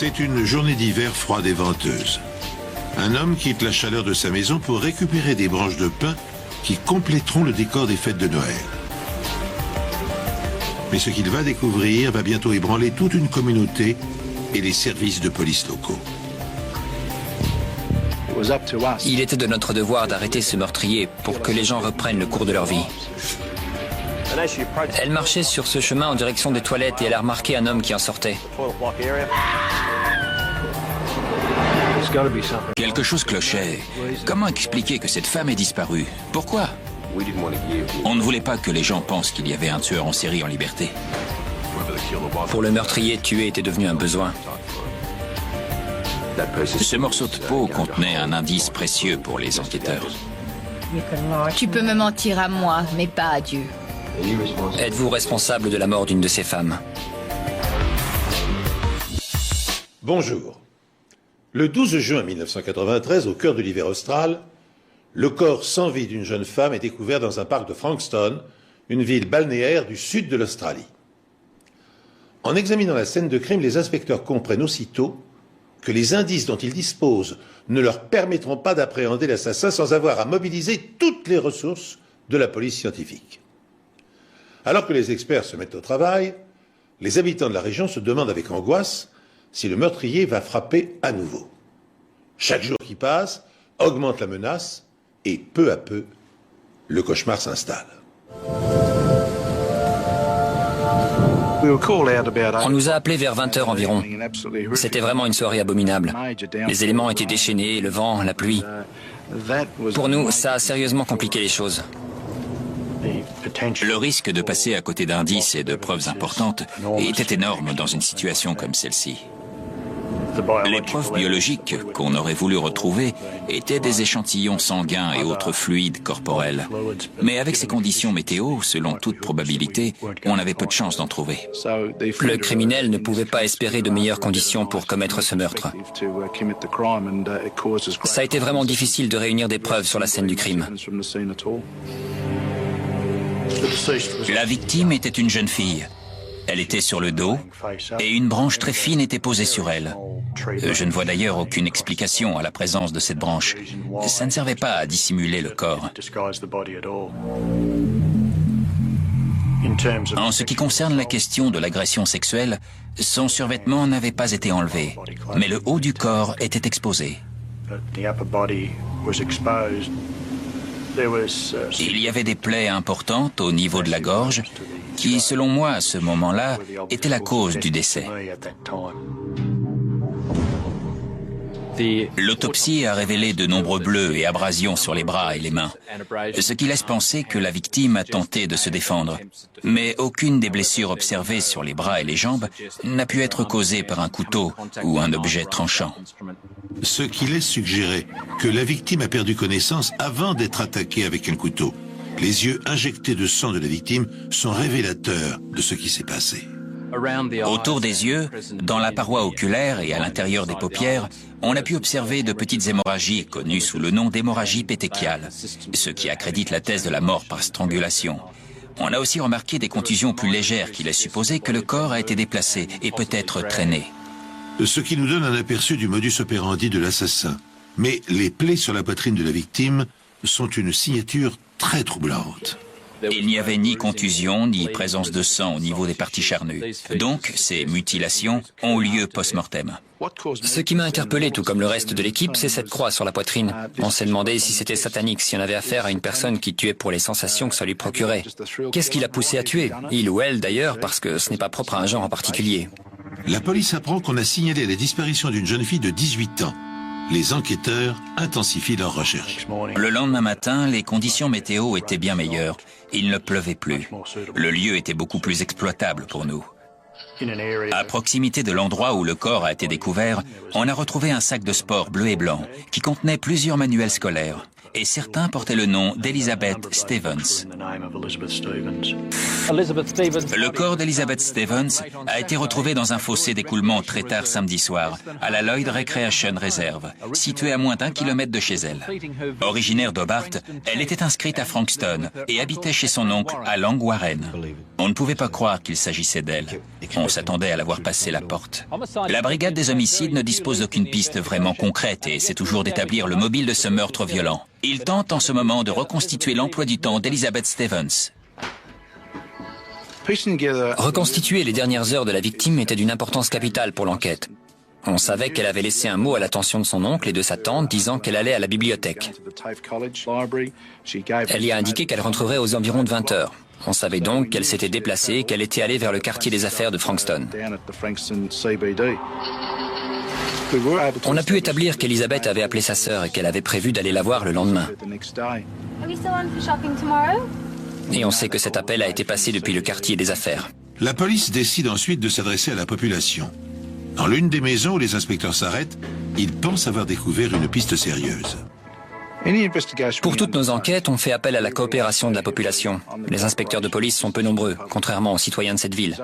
C'est une journée d'hiver froide et venteuse. Un homme quitte la chaleur de sa maison pour récupérer des branches de pin qui compléteront le décor des fêtes de Noël. Mais ce qu'il va découvrir va bientôt ébranler toute une communauté et les services de police locaux. Il était de notre devoir d'arrêter ce meurtrier pour que les gens reprennent le cours de leur vie. Elle marchait sur ce chemin en direction des toilettes et elle a remarqué un homme qui en sortait. Quelque chose clochait. Comment expliquer que cette femme ait disparu? Pourquoi? On ne voulait pas que les gens pensent qu'il y avait un tueur en série en liberté. Pour le meurtrier, tuer était devenu un besoin. Ce morceau de peau contenait un indice précieux pour les enquêteurs. Tu peux me mentir à moi, mais pas à Dieu. Êtes-vous responsable de la mort d'une de ces femmes? Bonjour. Le 12 juin 1993, au cœur de l'hiver austral, le corps sans vie d'une jeune femme est découvert dans un parc de Frankston, une ville balnéaire du sud de l'Australie. En examinant la scène de crime, les inspecteurs comprennent aussitôt que les indices dont ils disposent ne leur permettront pas d'appréhender l'assassin sans avoir à mobiliser toutes les ressources de la police scientifique. Alors que les experts se mettent au travail, les habitants de la région se demandent avec angoisse si le meurtrier va frapper à nouveau. Chaque jour qui passe augmente la menace et peu à peu, le cauchemar s'installe. On nous a appelés vers 20h environ. C'était vraiment une soirée abominable. Les éléments étaient déchaînés, le vent, la pluie. Pour nous, ça a sérieusement compliqué les choses. Le risque de passer à côté d'indices et de preuves importantes était énorme dans une situation comme celle-ci. Les preuves biologiques qu'on aurait voulu retrouver étaient des échantillons sanguins et autres fluides corporels. Mais avec ces conditions météo, selon toute probabilité, on avait peu de chances d'en trouver. Le criminel ne pouvait pas espérer de meilleures conditions pour commettre ce meurtre. Ça a été vraiment difficile de réunir des preuves sur la scène du crime. La victime était une jeune fille. Elle était sur le dos et une branche très fine était posée sur elle. Je ne vois d'ailleurs aucune explication à la présence de cette branche. Ça ne servait pas à dissimuler le corps. En ce qui concerne la question de l'agression sexuelle, son survêtement n'avait pas été enlevé, mais le haut du corps était exposé. Il y avait des plaies importantes au niveau de la gorge qui, selon moi, à ce moment-là, étaient la cause du décès. L'autopsie a révélé de nombreux bleus et abrasions sur les bras et les mains, ce qui laisse penser que la victime a tenté de se défendre. Mais aucune des blessures observées sur les bras et les jambes n'a pu être causée par un couteau ou un objet tranchant. Ce qui laisse suggérer que la victime a perdu connaissance avant d'être attaquée avec un couteau. Les yeux injectés de sang de la victime sont révélateurs de ce qui s'est passé. Autour des yeux, dans la paroi oculaire et à l'intérieur des paupières, on a pu observer de petites hémorragies connues sous le nom d'hémorragie pétéchiale, ce qui accrédite la thèse de la mort par strangulation. On a aussi remarqué des contusions plus légères qui laissent supposer que le corps a été déplacé et peut-être traîné. Ce qui nous donne un aperçu du modus operandi de l'assassin. Mais les plaies sur la poitrine de la victime sont une signature très troublante. Il n'y avait ni contusion, ni présence de sang au niveau des parties charnues. Donc, ces mutilations ont lieu post-mortem. Ce qui m'a interpellé, tout comme le reste de l'équipe, c'est cette croix sur la poitrine. On s'est demandé si c'était satanique, si on avait affaire à une personne qui tuait pour les sensations que ça lui procurait. Qu'est-ce qui l'a poussé à tuer? Il ou elle d'ailleurs, parce que ce n'est pas propre à un genre en particulier. La police apprend qu'on a signalé la disparition d'une jeune fille de 18 ans. Les enquêteurs intensifient leurs recherches. Le lendemain matin, les conditions météo étaient bien meilleures. Il ne pleuvait plus. Le lieu était beaucoup plus exploitable pour nous. À proximité de l'endroit où le corps a été découvert, on a retrouvé un sac de sport bleu et blanc qui contenait plusieurs manuels scolaires. et certains portaient le nom d'Elizabeth Stevens. Le corps d'Elizabeth Stevens a été retrouvé dans un fossé d'écoulement très tard samedi soir, à la Lloyd Recreation Reserve, située à moins d'1 kilomètre de chez elle. Originaire d'Hobart, elle était inscrite à Frankston et habitait chez son oncle à Long Warren. On ne pouvait pas croire qu'il s'agissait d'elle. On s'attendait à la voir passer la porte. La brigade des homicides ne dispose d'aucune piste vraiment concrète et essaie toujours d'établir le mobile de ce meurtre violent. Il tente en ce moment de reconstituer l'emploi du temps d'Elizabeth Stevens. Reconstituer les dernières heures de la victime était d'une importance capitale pour l'enquête. On savait qu'elle avait laissé un mot à l'attention de son oncle et de sa tante disant qu'elle allait à la bibliothèque. Elle y a indiqué qu'elle rentrerait aux environs de 20 heures. On savait donc qu'elle s'était déplacée et qu'elle était allée vers le quartier des affaires de Frankston. On a pu établir qu'Elizabeth avait appelé sa sœur et qu'elle avait prévu d'aller la voir le lendemain. Et on sait que cet appel a été passé depuis le quartier des affaires. La police décide ensuite de s'adresser à la population. Dans l'une des maisons où les inspecteurs s'arrêtent, ils pensent avoir découvert une piste sérieuse. Pour toutes nos enquêtes, on fait appel à la coopération de la population. Les inspecteurs de police sont peu nombreux, contrairement aux citoyens de cette ville.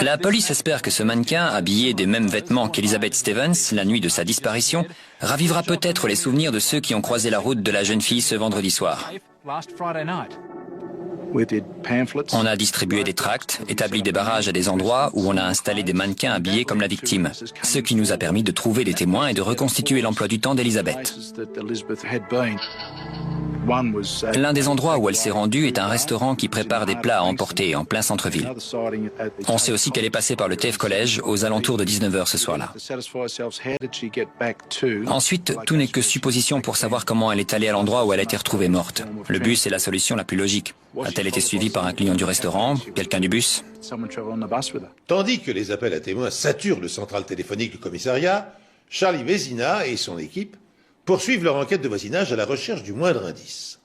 La police espère que ce mannequin, habillé des mêmes vêtements qu'Elizabeth Stevens, la nuit de sa disparition, ravivera peut-être les souvenirs de ceux qui ont croisé la route de la jeune fille ce vendredi soir. On a distribué des tracts, établi des barrages à des endroits où on a installé des mannequins habillés comme la victime, ce qui nous a permis de trouver des témoins et de reconstituer l'emploi du temps d'Elizabeth. L'un des endroits où elle s'est rendue est un restaurant qui prépare des plats à emporter en plein centre-ville. On sait aussi qu'elle est passée par le TAFE College aux alentours de 19h ce soir-là. Ensuite, tout n'est que supposition pour savoir comment elle est allée à l'endroit où elle a été retrouvée morte. Le bus est la solution la plus logique. A-t-elle été suivie par un client du restaurant, quelqu'un du bus? Tandis que les appels à témoins saturent le central téléphonique du commissariat, Charlie Vézina et son équipe poursuivent leur enquête de voisinage à la recherche du moindre indice.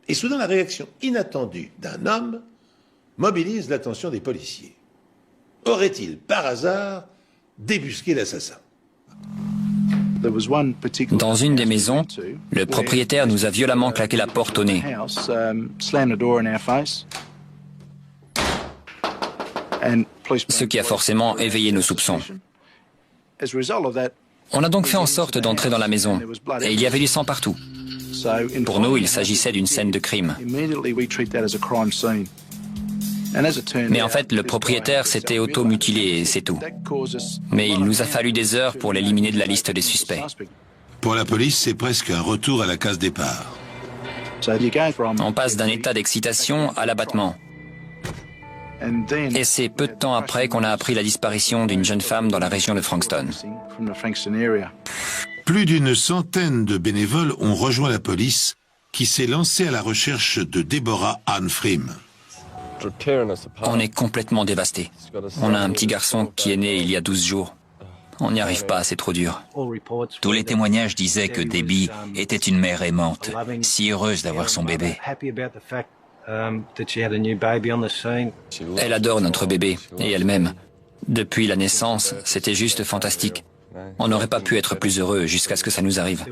Et soudain, la réaction inattendue d'un homme mobilise l'attention des policiers. Aurait-il, par hasard, débusqué l'assassin? Dans une des maisons, le propriétaire nous a violemment claqué la porte au nez. Ce qui a forcément éveillé nos soupçons. On a donc fait en sorte d'entrer dans la maison, et il y avait du sang partout. Pour nous, il s'agissait d'une scène de crime. Mais en fait, le propriétaire s'était auto-mutilé et c'est tout. Mais il nous a fallu des heures pour l'éliminer de la liste des suspects. Pour la police, c'est presque un retour à la case départ. On passe d'un état d'excitation à l'abattement. Et c'est peu de temps après qu'on a appris la disparition d'une jeune femme dans la région de Frankston. Plus d'une centaine de bénévoles ont rejoint la police qui s'est lancée à la recherche de Deborah Ann Frim. On est complètement dévastés. On a un petit garçon qui est né il y a 12 jours. On n'y arrive pas, c'est trop dur. Tous les témoignages disaient que Debbie était une mère aimante, si heureuse d'avoir son bébé. Elle adore notre bébé, et elle-même. Depuis la naissance, c'était juste fantastique. On n'aurait pas pu être plus heureux jusqu'à ce que ça nous arrive.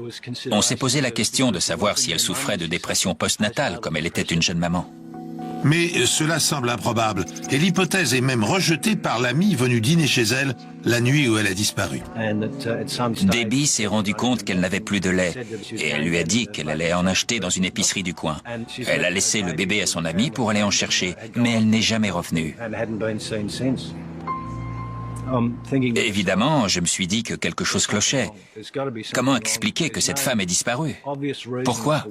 On s'est posé la question de savoir si elle souffrait de dépression postnatale, comme elle était une jeune maman. Mais cela semble improbable, et l'hypothèse est même rejetée par l'amie venue dîner chez elle la nuit où elle a disparu. Debbie s'est rendue compte qu'elle n'avait plus de lait, et elle lui a dit qu'elle allait en acheter dans une épicerie du coin. Elle a laissé le bébé à son amie pour aller en chercher, mais elle n'est jamais revenue. Évidemment, je me suis dit que quelque chose clochait. Comment expliquer que cette femme ait disparu? Pourquoi?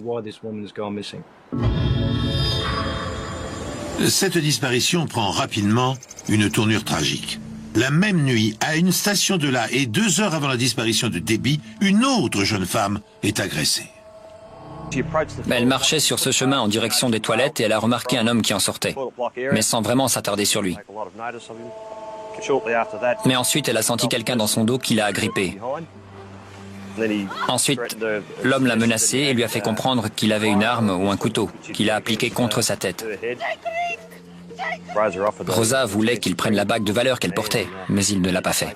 Cette disparition prend rapidement une tournure tragique. La même nuit, à une station de là et 2 heures avant la disparition de Debbie, une autre jeune femme est agressée. Elle marchait sur ce chemin en direction des toilettes et elle a remarqué un homme qui en sortait, mais sans vraiment s'attarder sur lui. Mais ensuite, elle a senti quelqu'un dans son dos qui l'a agrippée. Ensuite, l'homme l'a menacée et lui a fait comprendre qu'il avait une arme ou un couteau, qu'il a appliqué contre sa tête. Rosa voulait qu'il prenne la bague de valeur qu'elle portait, mais il ne l'a pas fait.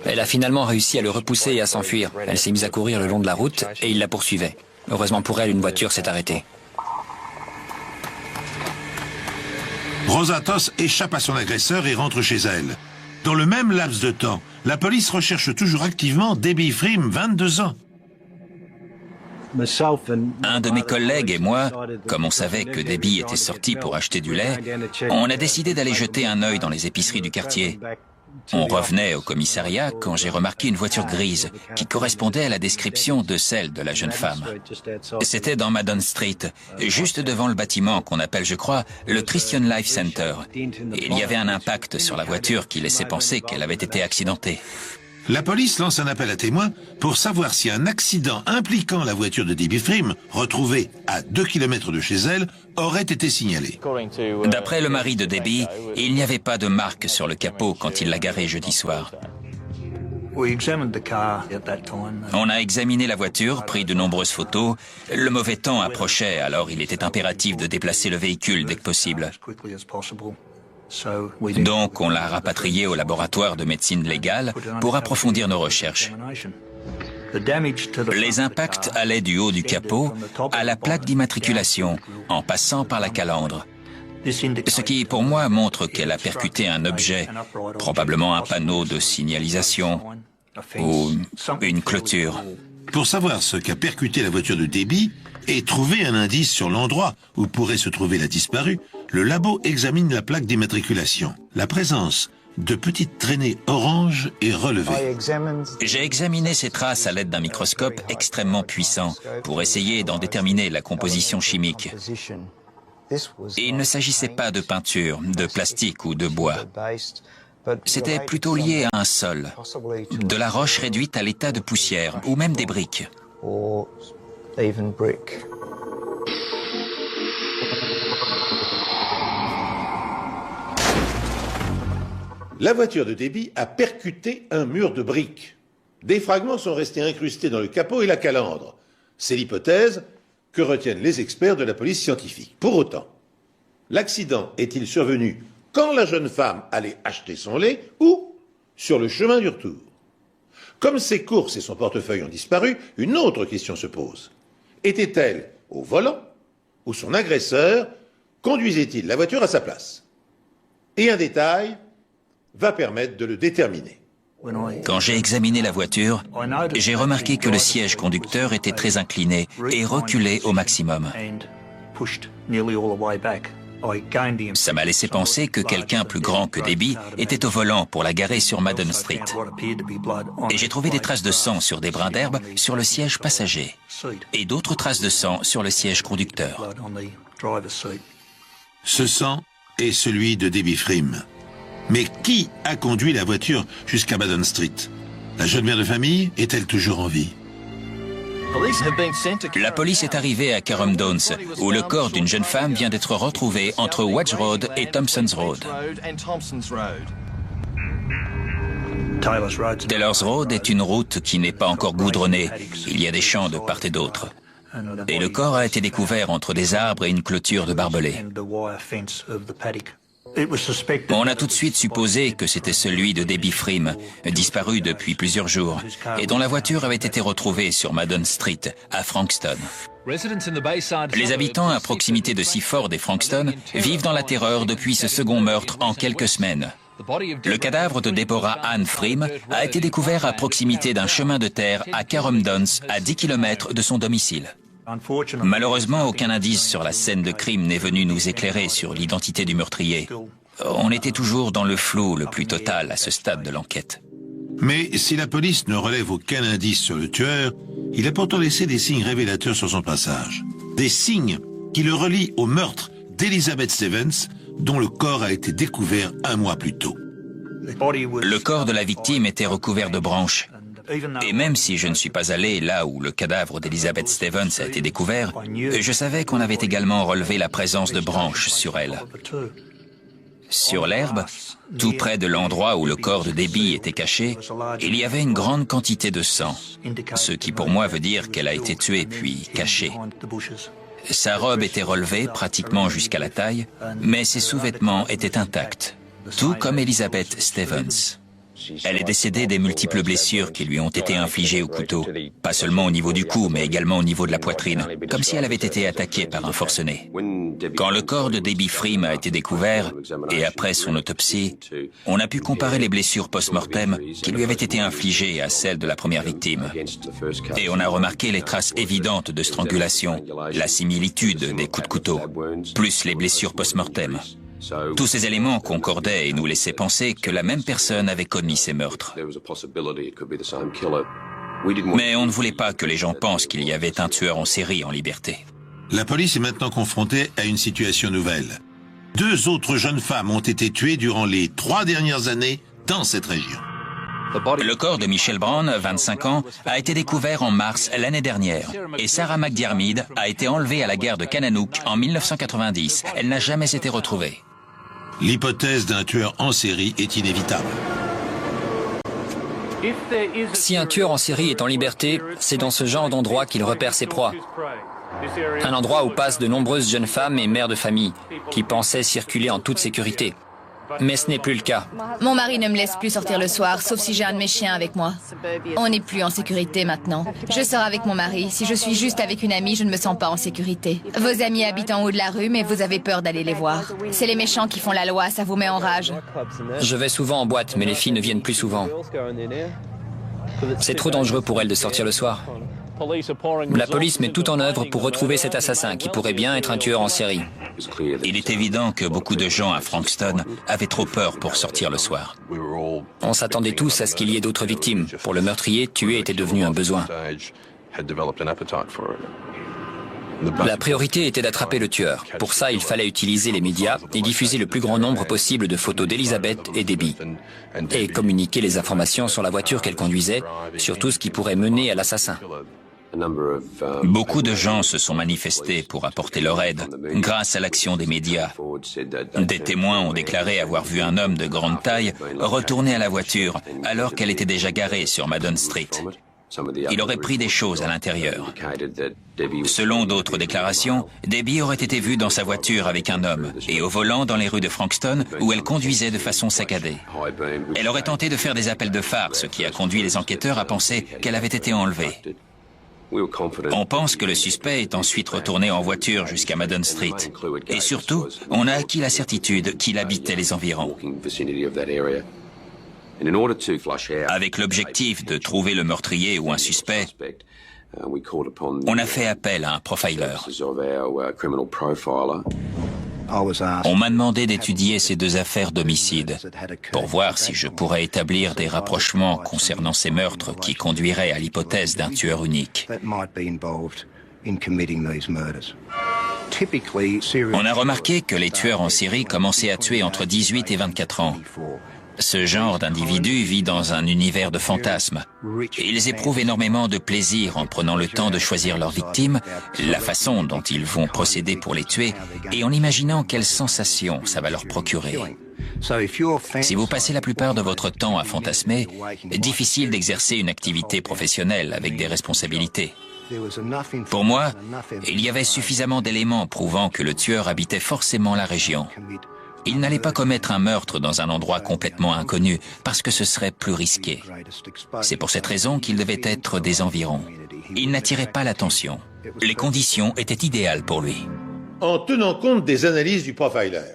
Elle a finalement réussi à le repousser et à s'enfuir. Elle s'est mise à courir le long de la route et il la poursuivait. Heureusement pour elle, une voiture s'est arrêtée. Rosa Toss échappe à son agresseur et rentre chez elle. Dans le même laps de temps, la police recherche toujours activement Debbie Freem, 22 ans. Un de mes collègues et moi, comme on savait que Debbie était sortie pour acheter du lait, on a décidé d'aller jeter un œil dans les épiceries du quartier. On revenait au commissariat quand j'ai remarqué une voiture grise qui correspondait à la description de celle de la jeune femme. C'était dans Madden Street, juste devant le bâtiment qu'on appelle, je crois, le Christian Life Center. Et il y avait un impact sur la voiture qui laissait penser qu'elle avait été accidentée. La police lance un appel à témoins pour savoir si un accident impliquant la voiture de Debbie Freem, retrouvée à 2 km de chez elle, aurait été signalé. D'après le mari de Debbie, il n'y avait pas de marque sur le capot quand il l'a garée jeudi soir. On a examiné la voiture, pris de nombreuses photos. Le mauvais temps approchait, alors il était impératif de déplacer le véhicule dès que possible. Donc on l'a rapatrié au laboratoire de médecine légale pour approfondir nos recherches. Les impacts allaient du haut du capot à la plaque d'immatriculation, en passant par la calandre. Ce qui, pour moi, montre qu'elle a percuté un objet, probablement un panneau de signalisation ou une clôture. Pour savoir ce qu'a percuté la voiture de Debbie et trouver un indice sur l'endroit où pourrait se trouver la disparue, le labo examine la plaque d'immatriculation. La présence de petites traînées oranges est relevée. J'ai examiné ces traces à l'aide d'un microscope extrêmement puissant pour essayer d'en déterminer la composition chimique. Et il ne s'agissait pas de peinture, de plastique ou de bois. C'était plutôt lié à un sol, de la roche réduite à l'état de poussière, ou même des briques. La voiture de Debbie a percuté un mur de briques. Des fragments sont restés incrustés dans le capot et la calandre. C'est l'hypothèse que retiennent les experts de la police scientifique. Pour autant, l'accident est-il survenu quand la jeune femme allait acheter son lait ou sur le chemin du retour? Comme ses courses et son portefeuille ont disparu, une autre question se pose. Était-elle au volant ou son agresseur conduisait-il la voiture à sa place? Et un détail va permettre de le déterminer. Quand j'ai examiné la voiture, j'ai remarqué que le siège conducteur était très incliné et reculé au maximum. Ça m'a laissé penser que quelqu'un plus grand que Debbie était au volant pour la garer sur Madden Street. Et j'ai trouvé des traces de sang sur des brins d'herbe sur le siège passager et d'autres traces de sang sur le siège conducteur. Ce sang est celui de Debbie Freem. Mais qui a conduit la voiture jusqu'à Madden Street? La jeune mère de famille est-elle toujours en vie? La police est arrivée à Carrum Downs, où le corps d'une jeune femme vient d'être retrouvé entre Wedge Road et Thompson's Road. Taylor's Road est une route qui n'est pas encore goudronnée. Il y a des champs de part et d'autre. Et le corps a été découvert entre des arbres et une clôture de barbelés. On a tout de suite supposé que c'était celui de Debbie Freem, disparu depuis plusieurs jours, et dont la voiture avait été retrouvée sur Madden Street, à Frankston. Les habitants à proximité de Seaford et Frankston vivent dans la terreur depuis ce second meurtre en quelques semaines. Le cadavre de Deborah Ann Freem a été découvert à proximité d'un chemin de terre à Carrum Downs, à 10 km de son domicile. Malheureusement, aucun indice sur la scène de crime n'est venu nous éclairer sur l'identité du meurtrier. On était toujours dans le flou le plus total à ce stade de l'enquête. Mais si la police ne relève aucun indice sur le tueur, il a pourtant laissé des signes révélateurs sur son passage. Des signes qui le relient au meurtre d'Elizabeth Stevens, dont le corps a été découvert un mois plus tôt. Le corps de la victime était recouvert de branches. Et même si je ne suis pas allé là où le cadavre d'Elizabeth Stevens a été découvert, je savais qu'on avait également relevé la présence de branches sur elle. Sur l'herbe, tout près de l'endroit où le corps de Debbie était caché, il y avait une grande quantité de sang, ce qui pour moi veut dire qu'elle a été tuée puis cachée. Sa robe était relevée pratiquement jusqu'à la taille, mais ses sous-vêtements étaient intacts, tout comme Elizabeth Stevens. Elle est décédée des multiples blessures qui lui ont été infligées au couteau, pas seulement au niveau du cou, mais également au niveau de la poitrine, comme si elle avait été attaquée par un forcené. Quand le corps de Debbie Freem a été découvert, et après son autopsie, on a pu comparer les blessures post-mortem qui lui avaient été infligées à celles de la première victime. Et on a remarqué les traces évidentes de strangulation, la similitude des coups de couteau, plus les blessures post-mortem. Tous ces éléments concordaient et nous laissaient penser que la même personne avait commis ces meurtres. Mais on ne voulait pas que les gens pensent qu'il y avait un tueur en série en liberté. La police est maintenant confrontée à une situation nouvelle. 2 autres jeunes femmes ont été tuées durant les 3 dernières années dans cette région. Le corps de Michelle Brown, 25 ans, a été découvert en mars l'année dernière et Sarah McDiarmid a été enlevée à la gare de Kananook en 1990. Elle n'a jamais été retrouvée. L'hypothèse d'un tueur en série est inévitable. Si un tueur en série est en liberté, c'est dans ce genre d'endroit qu'il repère ses proies. Un endroit où passent de nombreuses jeunes femmes et mères de famille qui pensaient circuler en toute sécurité. Mais ce n'est plus le cas. Mon mari ne me laisse plus sortir le soir, sauf si j'ai un de mes chiens avec moi. On n'est plus en sécurité maintenant. Je sors avec mon mari. Si je suis juste avec une amie, je ne me sens pas en sécurité. Vos amis habitent en haut de la rue, mais vous avez peur d'aller les voir. C'est les méchants qui font la loi, ça vous met en rage. Je vais souvent en boîte, mais les filles ne viennent plus souvent. C'est trop dangereux pour elles de sortir le soir. La police met tout en œuvre pour retrouver cet assassin qui pourrait bien être un tueur en série. Il est évident que beaucoup de gens à Frankston avaient trop peur pour sortir le soir. On s'attendait tous à ce qu'il y ait d'autres victimes. Pour le meurtrier, tuer était devenu un besoin. La priorité était d'attraper le tueur. Pour ça, il fallait utiliser les médias et diffuser le plus grand nombre possible de photos d'Elizabeth et Debbie. Et communiquer les informations sur la voiture qu'elle conduisait, sur tout ce qui pourrait mener à l'assassin. Beaucoup de gens se sont manifestés pour apporter leur aide grâce à l'action des médias. Des témoins ont déclaré avoir vu un homme de grande taille retourner à la voiture alors qu'elle était déjà garée sur Madden Street. Il aurait pris des choses à l'intérieur. Selon d'autres déclarations, Debbie aurait été vue dans sa voiture avec un homme et au volant dans les rues de Frankston où elle conduisait de façon saccadée. Elle aurait tenté de faire des appels de phare, ce qui a conduit les enquêteurs à penser qu'elle avait été enlevée. On pense que le suspect est ensuite retourné en voiture jusqu'à Madden Street. Et surtout, on a acquis la certitude qu'il habitait les environs. Avec l'objectif de trouver le meurtrier ou un suspect, on a fait appel à un profiler. On m'a demandé d'étudier ces 2 affaires d'homicide pour voir si je pourrais établir des rapprochements concernant ces meurtres qui conduiraient à l'hypothèse d'un tueur unique. On a remarqué que les tueurs en série commençaient à tuer entre 18 et 24 ans. Ce genre d'individu vit dans un univers de fantasmes. Ils éprouvent énormément de plaisir en prenant le temps de choisir leurs victimes, la façon dont ils vont procéder pour les tuer et en imaginant quelles sensations ça va leur procurer. Si vous passez la plupart de votre temps à fantasmer, difficile d'exercer une activité professionnelle avec des responsabilités. Pour moi, il y avait suffisamment d'éléments prouvant que le tueur habitait forcément la région. Il n'allait pas commettre un meurtre dans un endroit complètement inconnu, parce que ce serait plus risqué. C'est pour cette raison qu'il devait être des environs. Il n'attirait pas l'attention. Les conditions étaient idéales pour lui. En tenant compte des analyses du profiler,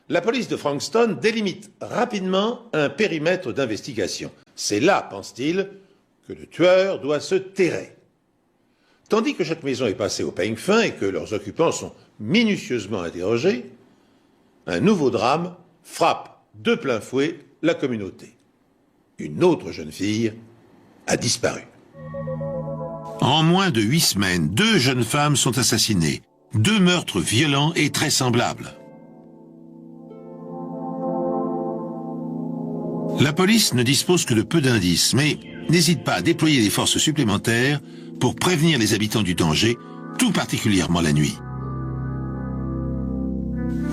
la police de Frankston délimite rapidement un périmètre d'investigation. C'est là, pense-t-il, que le tueur doit se terrer. Tandis que chaque maison est passée au peigne fin et que leurs occupants sont minutieusement interrogés, un nouveau drame frappe de plein fouet la communauté. Une autre jeune fille a disparu. En moins de 8 semaines, 2 jeunes femmes sont assassinées. 2 meurtres violents et très semblables. La police ne dispose que de peu d'indices, mais n'hésite pas à déployer des forces supplémentaires pour prévenir les habitants du danger, tout particulièrement la nuit.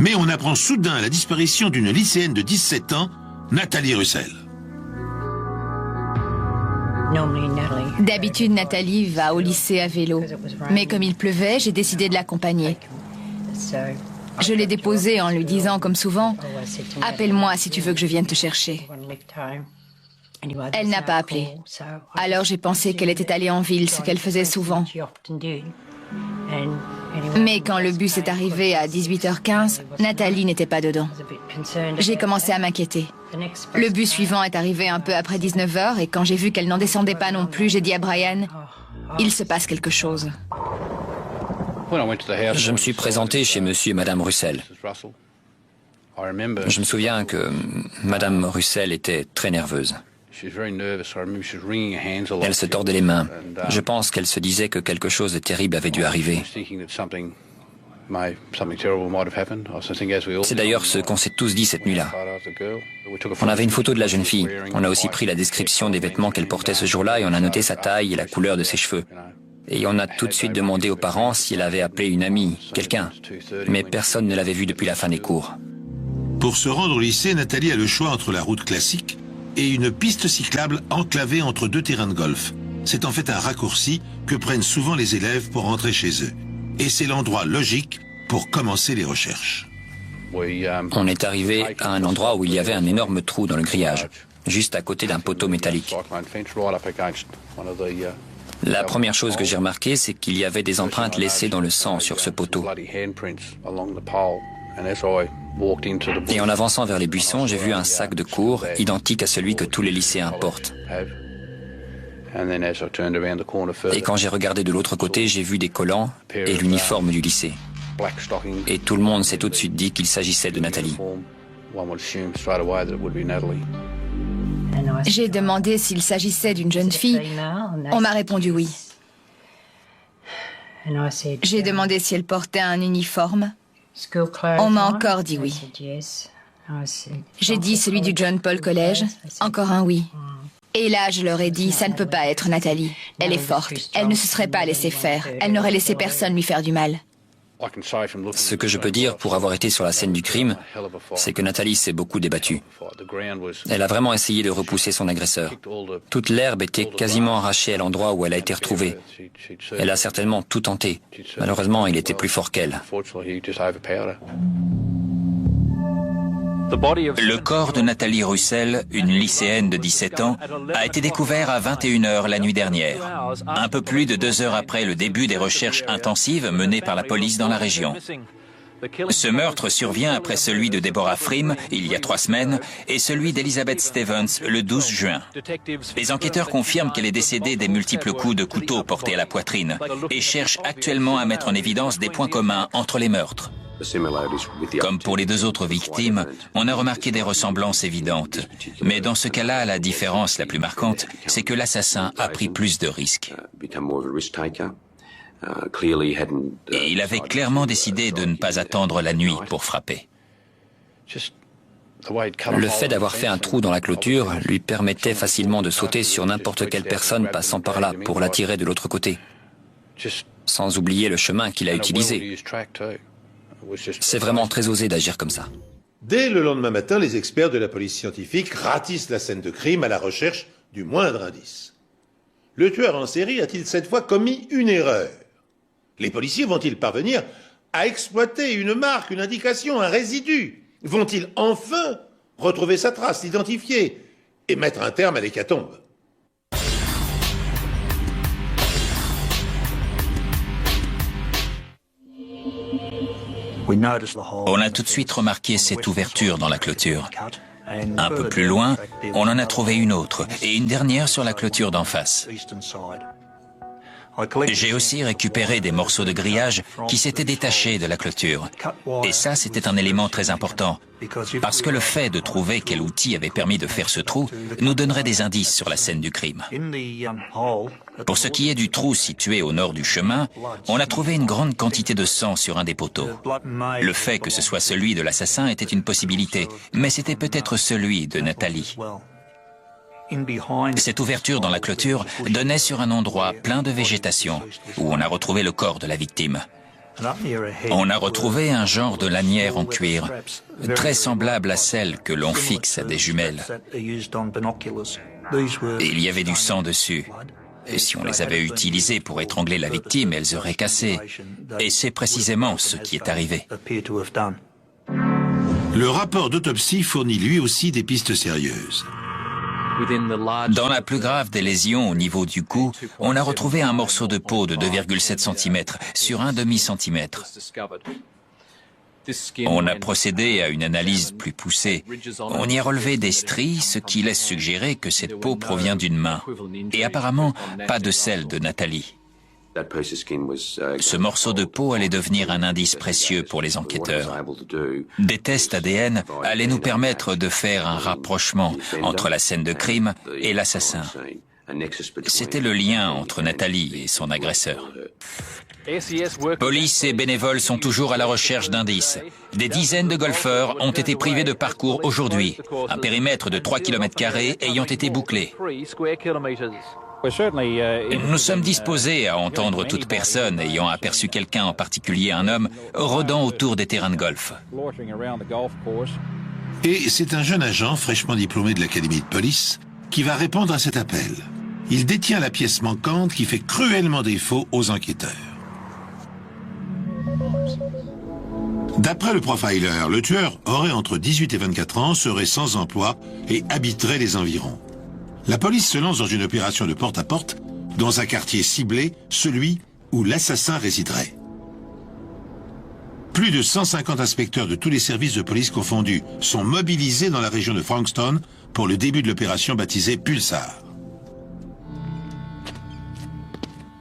Mais on apprend soudain la disparition d'une lycéenne de 17 ans, Nathalie Russell. D'habitude, Nathalie va au lycée à vélo. Mais comme il pleuvait, j'ai décidé de l'accompagner. Je l'ai déposée en lui disant, comme souvent, « Appelle-moi si tu veux que je vienne te chercher ». Elle n'a pas appelé. Alors j'ai pensé qu'elle était allée en ville, ce qu'elle faisait souvent. Mais quand le bus est arrivé à 18h15, Nathalie n'était pas dedans. J'ai commencé à m'inquiéter. Le bus suivant est arrivé un peu après 19h et quand j'ai vu qu'elle n'en descendait pas non plus, j'ai dit à Brian, il se passe quelque chose. Je me suis présenté chez monsieur et madame Russell. Je me souviens que madame Russell était très nerveuse. Elle se tordait les mains. Je pense qu'elle se disait que quelque chose de terrible avait dû arriver. C'est d'ailleurs ce qu'on s'est tous dit cette nuit-là. On avait une photo de la jeune fille. On a aussi pris la description des vêtements qu'elle portait ce jour-là et on a noté sa taille et la couleur de ses cheveux. Et on a tout de suite demandé aux parents si elle avait appelé une amie, quelqu'un. Mais personne ne l'avait vue depuis la fin des cours. Pour se rendre au lycée, Nathalie a le choix entre la route classique et une piste cyclable enclavée entre deux terrains de golf. C'est en fait un raccourci que prennent souvent les élèves pour rentrer chez eux. Et c'est l'endroit logique pour commencer les recherches. On est arrivé à un endroit où il y avait un énorme trou dans le grillage, juste à côté d'un poteau métallique. La première chose que j'ai remarqué, c'est qu'il y avait des empreintes laissées dans le sang sur ce poteau. Et en avançant vers les buissons, j'ai vu un sac de cours identique à celui que tous les lycéens portent. Et quand j'ai regardé de l'autre côté, j'ai vu des collants et l'uniforme du lycée. Et tout le monde s'est tout de suite dit qu'il s'agissait de Nathalie. J'ai demandé s'il s'agissait d'une jeune fille. On m'a répondu oui. J'ai demandé si elle portait un uniforme. On m'a encore dit oui. J'ai dit celui du John Paul College. Encore un oui. Et là, je leur ai dit, ça ne peut pas être Nathalie. Elle est forte. Elle ne se serait pas laissée faire. Elle n'aurait laissé personne lui faire du mal. Ce que je peux dire pour avoir été sur la scène du crime, c'est que Nathalie s'est beaucoup débattue. Elle a vraiment essayé de repousser son agresseur. Toute l'herbe était quasiment arrachée à l'endroit où elle a été retrouvée. Elle a certainement tout tenté. Malheureusement, il était plus fort qu'elle. Le corps de Nathalie Russell, une lycéenne de 17 ans, a été découvert à 21h la nuit dernière, un peu plus de 2 heures après le début des recherches intensives menées par la police dans la région. Ce meurtre survient après celui de Deborah Frim, il y a 3 semaines, et celui d'Elizabeth Stevens, le 12 juin. Les enquêteurs confirment qu'elle est décédée des multiples coups de couteau portés à la poitrine et cherchent actuellement à mettre en évidence des points communs entre les meurtres. Comme pour les 2 autres victimes, on a remarqué des ressemblances évidentes. Mais dans ce cas-là, la différence la plus marquante, c'est que l'assassin a pris plus de risques. Et il avait clairement décidé de ne pas attendre la nuit pour frapper. Le fait d'avoir fait un trou dans la clôture lui permettait facilement de sauter sur n'importe quelle personne passant par là pour l'attirer de l'autre côté, sans oublier le chemin qu'il a utilisé. C'est vraiment très osé d'agir comme ça. Dès le lendemain matin, les experts de la police scientifique ratissent la scène de crime à la recherche du moindre indice. Le tueur en série a-t-il cette fois commis une erreur? Les policiers vont-ils parvenir à exploiter une marque, une indication, un résidu? Vont-ils enfin retrouver sa trace, l'identifier et mettre un terme à l'hécatombe? On a tout de suite remarqué cette ouverture dans la clôture. Un peu plus loin, on en a trouvé une autre, et une dernière sur la clôture d'en face. J'ai aussi récupéré des morceaux de grillage qui s'étaient détachés de la clôture. Et ça, c'était un élément très important, parce que le fait de trouver quel outil avait permis de faire ce trou nous donnerait des indices sur la scène du crime. Pour ce qui est du trou situé au nord du chemin, on a trouvé une grande quantité de sang sur un des poteaux. Le fait que ce soit celui de l'assassin était une possibilité, mais c'était peut-être celui de Nathalie. Cette ouverture dans la clôture donnait sur un endroit plein de végétation, où on a retrouvé le corps de la victime. On a retrouvé un genre de lanière en cuir, très semblable à celle que l'on fixe à des jumelles. Et il y avait du sang dessus. Et si on les avait utilisées pour étrangler la victime, elles auraient cassé. Et c'est précisément ce qui est arrivé. Le rapport d'autopsie fournit lui aussi des pistes sérieuses. Dans la plus grave des lésions au niveau du cou, on a retrouvé un morceau de peau de 2,7 cm sur un demi-centimètre. On a procédé à une analyse plus poussée. On y a relevé des stries, ce qui laisse suggérer que cette peau provient d'une main. Et apparemment, pas de celle de Nathalie. Ce morceau de peau allait devenir un indice précieux pour les enquêteurs. Des tests ADN allaient nous permettre de faire un rapprochement entre la scène de crime et l'assassin. C'était le lien entre Nathalie et son agresseur. Police et bénévoles sont toujours à la recherche d'indices. Des dizaines de golfeurs ont été privés de parcours aujourd'hui, un périmètre de 3 km² ayant été bouclé. Nous sommes disposés à entendre toute personne ayant aperçu quelqu'un, en particulier un homme, rôdant autour des terrains de golf. Et c'est un jeune agent fraîchement diplômé de l'académie de police qui va répondre à cet appel. Il détient la pièce manquante qui fait cruellement défaut aux enquêteurs. D'après le profiler, le tueur aurait entre 18 et 24 ans, serait sans emploi et habiterait les environs. La police se lance dans une opération de porte-à-porte dans un quartier ciblé, celui où l'assassin résiderait. Plus de 150 inspecteurs de tous les services de police confondus sont mobilisés dans la région de Frankston pour le début de l'opération baptisée Pulsar.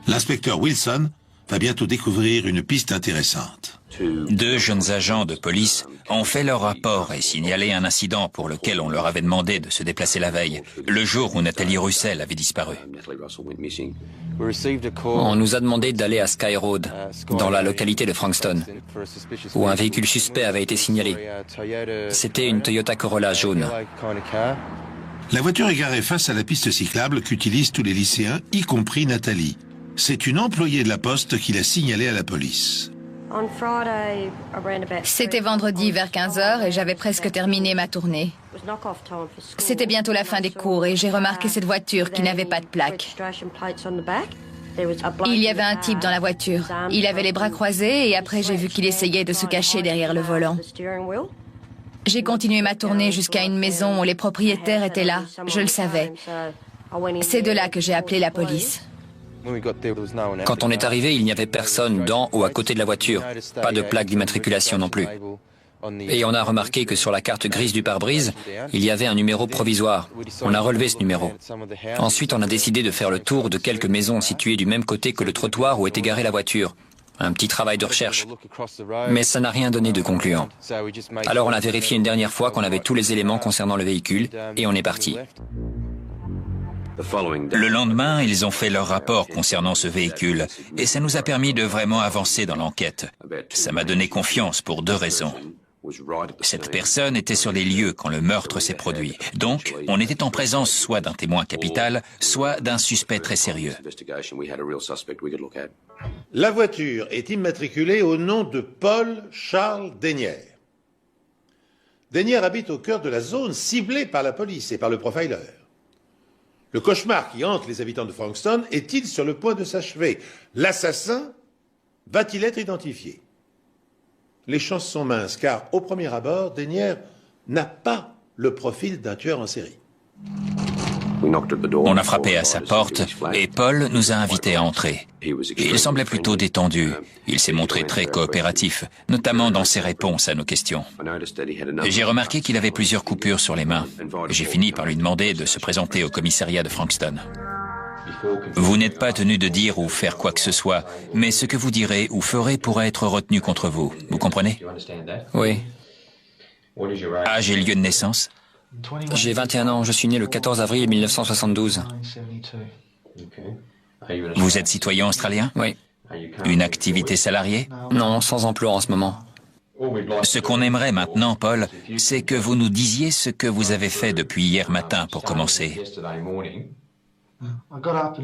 L'inspecteur Wilson va bientôt découvrir une piste intéressante. 2 jeunes agents de police ont fait leur rapport et signalé un incident pour lequel on leur avait demandé de se déplacer la veille, le jour où Nathalie Russell avait disparu. On nous a demandé d'aller à Sky Road, dans la localité de Frankston, où un véhicule suspect avait été signalé. C'était une Toyota Corolla jaune. La voiture est garée face à la piste cyclable qu'utilisent tous les lycéens, y compris Nathalie. C'est une employée de la poste qui l'a signalée à la police. C'était vendredi vers 15h et j'avais presque terminé ma tournée. C'était bientôt la fin des cours et j'ai remarqué cette voiture qui n'avait pas de plaque. Il y avait un type dans la voiture. Il avait les bras croisés et après j'ai vu qu'il essayait de se cacher derrière le volant. J'ai continué ma tournée jusqu'à une maison où les propriétaires étaient là. Je le savais. C'est de là que j'ai appelé la police. Quand on est arrivé, il n'y avait personne dans ou à côté de la voiture. Pas de plaque d'immatriculation non plus. Et on a remarqué que sur la carte grise du pare-brise, il y avait un numéro provisoire. On a relevé ce numéro. Ensuite, on a décidé de faire le tour de quelques maisons situées du même côté que le trottoir où était garée la voiture. Un petit travail de recherche. Mais ça n'a rien donné de concluant. Alors on a vérifié une dernière fois qu'on avait tous les éléments concernant le véhicule et on est parti. Le lendemain, ils ont fait leur rapport concernant ce véhicule et ça nous a permis de vraiment avancer dans l'enquête. Ça m'a donné confiance pour 2 raisons. Cette personne était sur les lieux quand le meurtre s'est produit. Donc, on était en présence soit d'un témoin capital, soit d'un suspect très sérieux. La voiture est immatriculée au nom de Paul Charles Denyer. Denyer habite au cœur de la zone ciblée par la police et par le profiler. Le cauchemar qui hante les habitants de Frankston est-il sur le point de s'achever? L'assassin va-t-il être identifié? Les chances sont minces, car au premier abord, Denyer n'a pas le profil d'un tueur en série. On a frappé à sa porte et Paul nous a invités à entrer. Il semblait plutôt détendu. Il s'est montré très coopératif, notamment dans ses réponses à nos questions. J'ai remarqué qu'il avait plusieurs coupures sur les mains. J'ai fini par lui demander de se présenter au commissariat de Frankston. Vous n'êtes pas tenu de dire ou faire quoi que ce soit, mais ce que vous direz ou ferez pourra être retenu contre vous. Vous comprenez? Oui. Âge et lieu de naissance? J'ai 21 ans, je suis né le 14 avril 1972. Vous êtes citoyen australien? Oui. Une activité salariée? Non, sans emploi en ce moment. Ce qu'on aimerait maintenant, Paul, c'est que vous nous disiez ce que vous avez fait depuis hier matin pour commencer.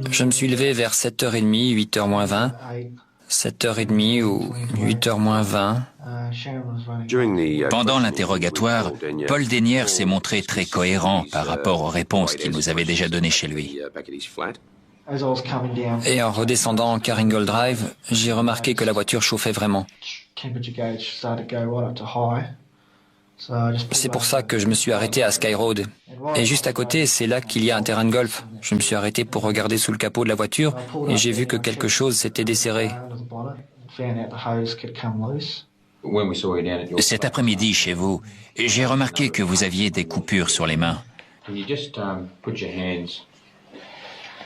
Je me suis levé vers 7h30, 8h moins 20, 7h30 ou 8h moins 20. Pendant l'interrogatoire, Paul Denyer s'est montré très cohérent par rapport aux réponses qu'il nous avait déjà données chez lui. Et en redescendant Carringle Drive, j'ai remarqué que la voiture chauffait vraiment. C'est pour ça que je me suis arrêté à Sky Road. Et juste à côté, c'est là qu'il y a un terrain de golf. Je me suis arrêté pour regarder sous le capot de la voiture et j'ai vu que quelque chose s'était desserré. Cet après-midi, chez vous, j'ai remarqué que vous aviez des coupures sur les mains.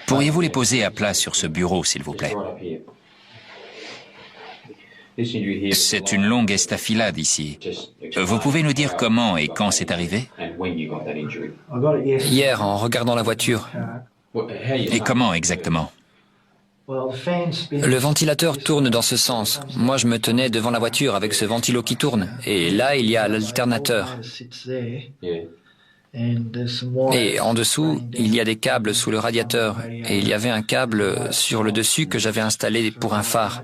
Pourriez-vous les poser à plat sur ce bureau, s'il vous plaît? C'est une longue estafilade ici. Vous pouvez nous dire comment et quand c'est arrivé? Hier, en regardant la voiture. Et comment exactement? Le ventilateur tourne dans ce sens. Moi, je me tenais devant la voiture avec ce ventilo qui tourne. Et là, il y a l'alternateur. Et en dessous, il y a des câbles sous le radiateur. Et il y avait un câble sur le dessus que j'avais installé pour un phare.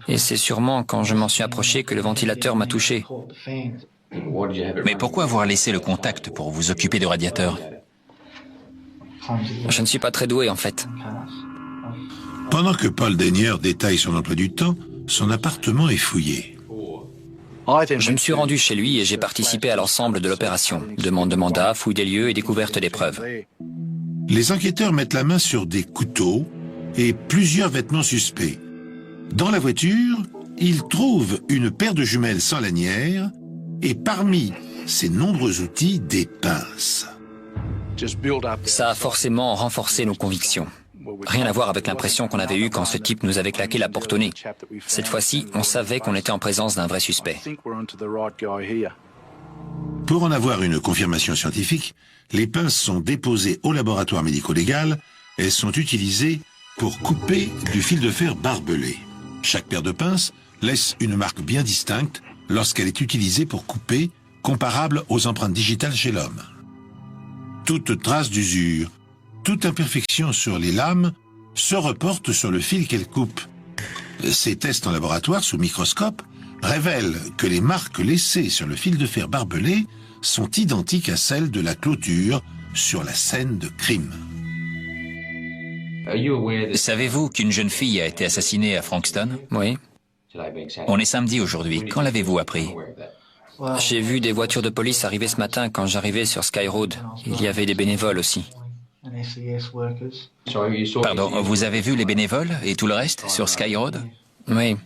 Et c'est sûrement quand je m'en suis approché que le ventilateur m'a touché. Mais pourquoi avoir laissé le contact pour vous occuper du radiateur? Je ne suis pas très doué, en fait. Pendant que Paul Denyer détaille son emploi du temps, son appartement est fouillé. Je me suis rendu chez lui et j'ai participé à l'ensemble de l'opération. Demande de mandat, fouille des lieux et découverte des preuves. Les enquêteurs mettent la main sur des couteaux et plusieurs vêtements suspects. Dans la voiture, ils trouvent une paire de jumelles sans lanière et parmi ces nombreux outils, des pinces. Ça a forcément renforcé nos convictions. Rien à voir avec l'impression qu'on avait eue quand ce type nous avait claqué la porte au nez. Cette fois-ci, on savait qu'on était en présence d'un vrai suspect. Pour en avoir une confirmation scientifique, les pinces sont déposées au laboratoire médico-légal. Elles sont utilisées pour couper du fil de fer barbelé. Chaque paire de pinces laisse une marque bien distincte lorsqu'elle est utilisée pour couper, comparable aux empreintes digitales chez l'homme. Toute trace d'usure, toute imperfection sur les lames se reporte sur le fil qu'elle coupe. Ces tests en laboratoire sous microscope révèlent que les marques laissées sur le fil de fer barbelé sont identiques à celles de la clôture sur la scène de crime. Savez-vous qu'une jeune fille a été assassinée à Frankston? Oui. On est samedi aujourd'hui. Quand l'avez-vous appris? J'ai vu des voitures de police arriver ce matin quand j'arrivais sur Sky Road. Il y avait des bénévoles aussi. Pardon, vous avez vu les bénévoles et tout le reste sur Sky Road? Oui.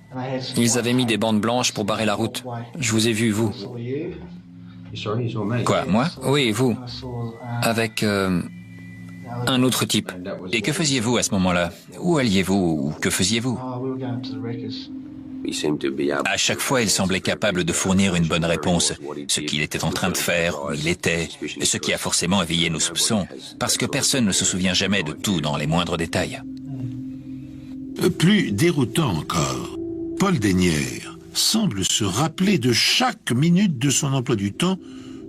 Ils avaient mis des bandes blanches pour barrer la route. Je vous ai vu, vous. Quoi, moi? Oui, vous. Avec un autre type. Et que faisiez-vous à ce moment-là? Où alliez-vous ou que faisiez-vous? À chaque fois, il semblait capable de fournir une bonne réponse. Ce qu'il était en train de faire, où il était, ce qui a forcément éveillé nos soupçons, parce que personne ne se souvient jamais de tout dans les moindres détails. Plus déroutant encore, Paul Denyer semble se rappeler de chaque minute de son emploi du temps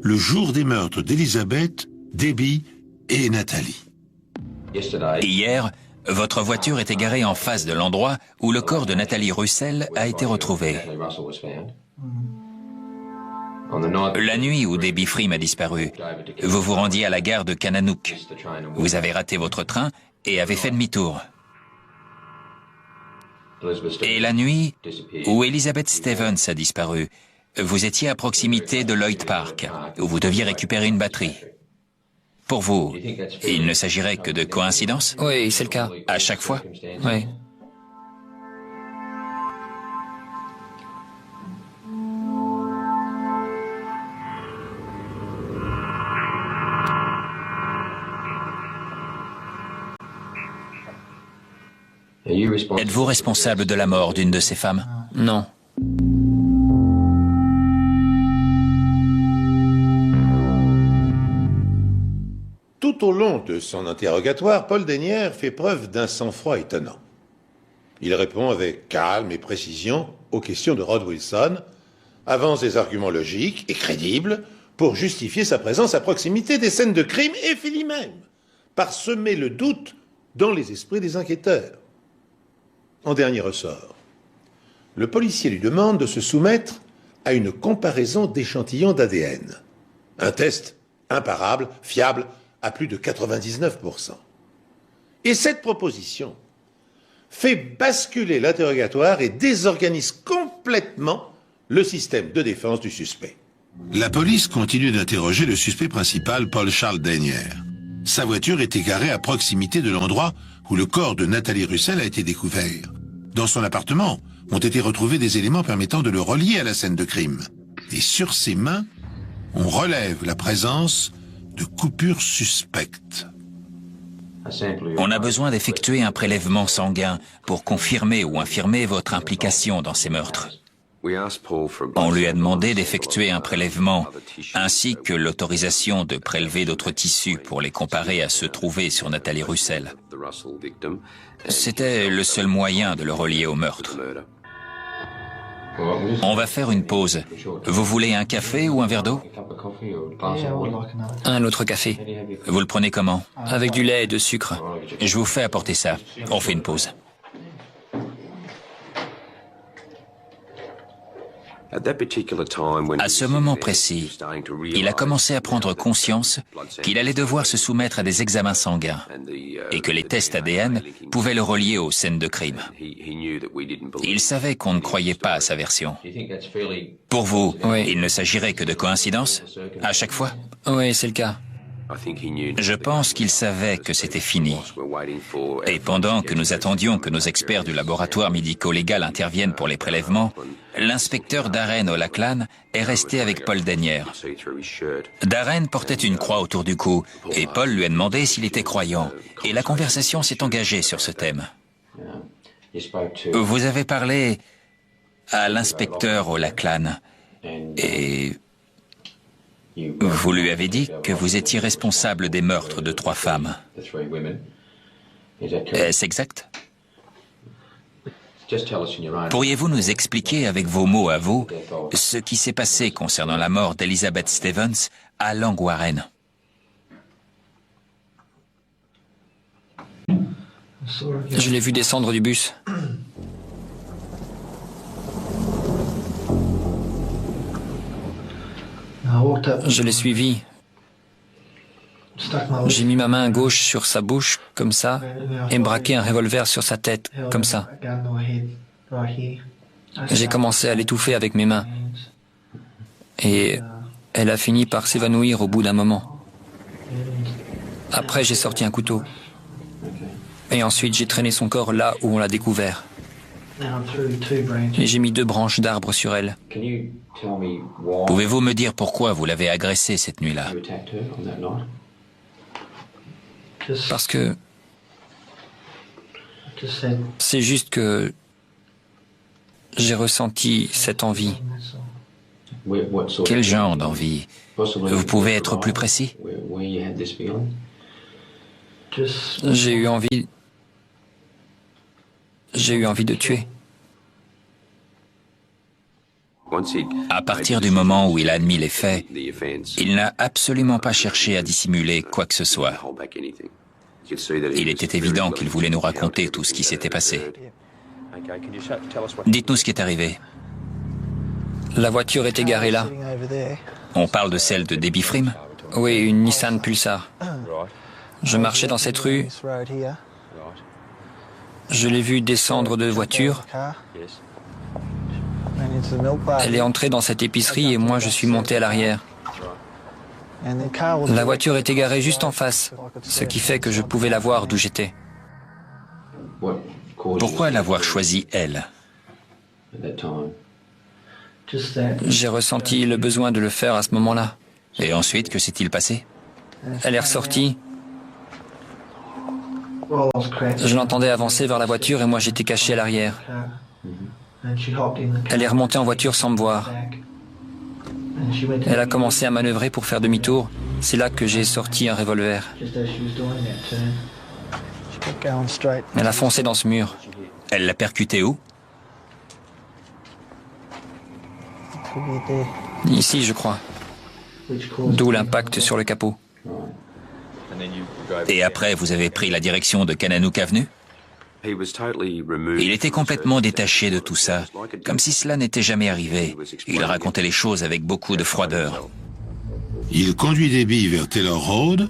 le jour des meurtres d'Elizabeth, Debbie et Nathalie. Hier, votre voiture était garée en face de l'endroit où le corps de Nathalie Russell a été retrouvé. La nuit où Debbie Freem a disparu, vous vous rendiez à la gare de Kananook. Vous avez raté votre train et avez fait demi-tour. Et la nuit où Elizabeth Stevens a disparu, vous étiez à proximité de Lloyd Park, où vous deviez récupérer une batterie. Pour vous, il ne s'agirait que de coïncidence? Oui, c'est le cas. À chaque fois? Oui. Êtes-vous responsable de la mort d'une de ces femmes? Non. Tout au long de son interrogatoire, Paul Denyer fait preuve d'un sang-froid étonnant. Il répond avec calme et précision aux questions de Rod Wilson, avance des arguments logiques et crédibles pour justifier sa présence à proximité des scènes de crime et finit même par semer le doute dans les esprits des enquêteurs. En dernier ressort, le policier lui demande de se soumettre à une comparaison d'échantillons d'ADN. Un test imparable, fiable, à plus de 99%. Et cette proposition fait basculer l'interrogatoire et désorganise complètement le système de défense du suspect. La police continue d'interroger le suspect principal, Paul Charles Denyer. Sa voiture était garée à proximité de l'endroit où le corps de Nathalie Russell a été découvert. Dans son appartement ont été retrouvés des éléments permettant de le relier à la scène de crime. Et sur ses mains, on relève la présence de coupures suspectes. On a besoin d'effectuer un prélèvement sanguin pour confirmer ou infirmer votre implication dans ces meurtres. On lui a demandé d'effectuer un prélèvement, ainsi que l'autorisation de prélever d'autres tissus pour les comparer à ceux trouvés sur Nathalie Russell. C'était le seul moyen de le relier au meurtre. On va faire une pause. Vous voulez un café ou un verre d'eau? Un autre café. Vous le prenez comment? Avec du lait et de sucre. Je vous fais apporter ça. On fait une pause. À ce moment précis, il a commencé à prendre conscience qu'il allait devoir se soumettre à des examens sanguins et que les tests ADN pouvaient le relier aux scènes de crime. Il savait qu'on ne croyait pas à sa version. Pour vous, Oui. il ne s'agirait que de coïncidence à chaque fois? Oui, c'est le cas. Je pense qu'il savait que c'était fini. Et pendant que nous attendions que nos experts du laboratoire médico-légal interviennent pour les prélèvements, l'inspecteur Darren O'Lachlan est resté avec Paul Denyer. Darren portait une croix autour du cou et Paul lui a demandé s'il était croyant. Et la conversation s'est engagée sur ce thème. Vous avez parlé à l'inspecteur O'Lachlan et vous lui avez dit que vous étiez responsable des meurtres de 3 femmes. Est-ce exact? Pourriez-vous nous expliquer avec vos mots à vous ce qui s'est passé concernant la mort d'Elizabeth Stevens à Langwarren? Je l'ai vu descendre du bus. Je l'ai suivi. J'ai mis ma main gauche sur sa bouche, comme ça, et braqué un revolver sur sa tête, comme ça. J'ai commencé à l'étouffer avec mes mains. Et elle a fini par s'évanouir au bout d'un moment. Après, j'ai sorti un couteau. Et ensuite, j'ai traîné son corps là où on l'a découvert. Et j'ai mis 2 branches d'arbres sur elle. Pouvez-vous me dire pourquoi vous l'avez agressée cette nuit-là? Parce que c'est juste que j'ai ressenti cette envie. Quel genre d'envie? Vous pouvez être plus précis? J'ai eu envie de tuer. À partir du moment où il a admis les faits, il n'a absolument pas cherché à dissimuler quoi que ce soit. Il était évident qu'il voulait nous raconter tout ce qui s'était passé. Dites-nous ce qui est arrivé. La voiture était garée là. On parle de celle de Debbie Frim? Oui, une Nissan Pulsar. Je marchais dans cette rue. Je l'ai vue descendre de voiture. Elle est entrée dans cette épicerie et moi je suis monté à l'arrière. La voiture était garée juste en face, ce qui fait que je pouvais la voir d'où j'étais. Pourquoi l'avoir choisie, elle? J'ai ressenti le besoin de le faire à ce moment-là. Et ensuite, que s'est-il passé? Elle est ressortie. Je l'entendais avancer vers la voiture et moi j'étais caché à l'arrière. Elle est remontée en voiture sans me voir. Elle a commencé à manœuvrer pour faire demi-tour. C'est là que j'ai sorti un revolver. Elle a foncé dans ce mur. Elle l'a percuté où? Ici, je crois. D'où l'impact sur le capot. Et après, vous avez pris la direction de Kananook Avenue? Il était complètement détaché de tout ça, comme si cela n'était jamais arrivé. Il racontait les choses avec beaucoup de froideur. Il conduit Debbie vers Taylor Road.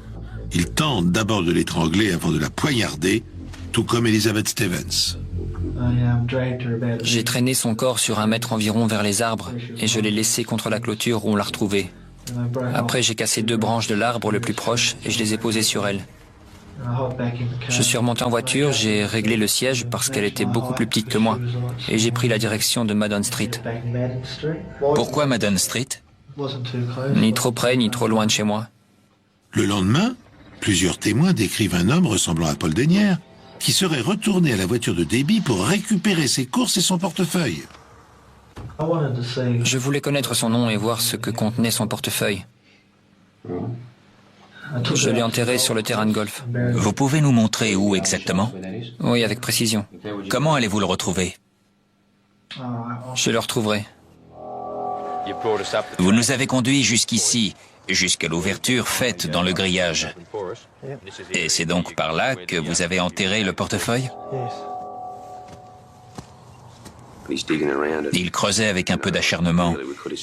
Il tente d'abord de l'étrangler avant de la poignarder, tout comme Elizabeth Stevens. J'ai traîné son corps sur 1 mètre environ vers les arbres et je l'ai laissé contre la clôture où on l'a retrouvé. Après, j'ai cassé 2 branches de l'arbre le plus proche et je les ai posées sur elle. Je suis remonté en voiture, j'ai réglé le siège parce qu'elle était beaucoup plus petite que moi et j'ai pris la direction de Madden Street. Pourquoi Madden Street? Ni trop près ni trop loin de chez moi. Le lendemain, plusieurs témoins décrivent un homme ressemblant à Paul Dennière qui serait retourné à la voiture de Debbie pour récupérer ses courses et son portefeuille. Je voulais connaître son nom et voir ce que contenait son portefeuille. Je l'ai enterré sur le terrain de golf. Vous pouvez nous montrer où exactement? Oui, avec précision. Comment allez-vous le retrouver? Je le retrouverai. Vous nous avez conduits jusqu'ici, jusqu'à l'ouverture faite dans le grillage. Et c'est donc par là que vous avez enterré le portefeuille? Il creusait avec un peu d'acharnement,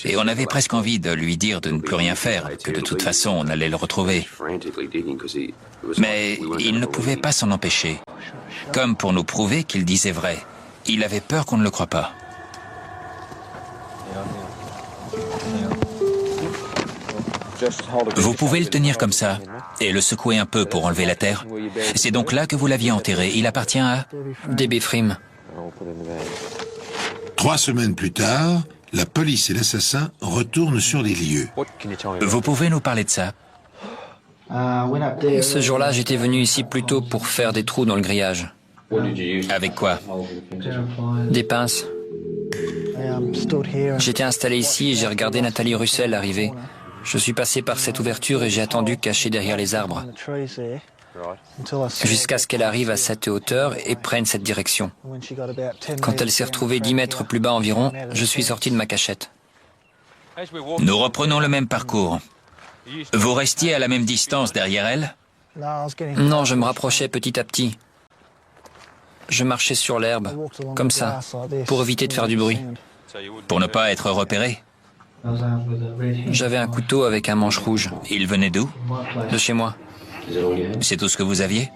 et on avait presque envie de lui dire de ne plus rien faire, que de toute façon on allait le retrouver. Mais il ne pouvait pas s'en empêcher. Comme pour nous prouver qu'il disait vrai. Il avait peur qu'on ne le croie pas. Vous pouvez le tenir comme ça, et le secouer un peu pour enlever la terre. C'est donc là que vous l'aviez enterré. Il appartient à... Debbie Frim. 3 semaines plus tard, la police et l'assassin retournent sur les lieux. Vous pouvez nous parler de ça? Ce jour-là, j'étais venu ici plutôt pour faire des trous dans le grillage. Avec quoi? Des pinces. J'étais installé ici et j'ai regardé Nathalie Russell arriver. Je suis passé par cette ouverture et j'ai attendu caché derrière les arbres. Jusqu'à ce qu'elle arrive à cette hauteur et prenne cette direction. Quand elle s'est retrouvée 10 mètres plus bas environ, je suis sorti de ma cachette. Nous reprenons le même parcours. Vous restiez à la même distance derrière elle? Non, je me rapprochais petit à petit. Je marchais sur l'herbe, comme ça, pour éviter de faire du bruit. Pour ne pas être repéré? J'avais un couteau avec un manche rouge. Il venait d'où? De chez moi. C'est tout ce que vous aviez?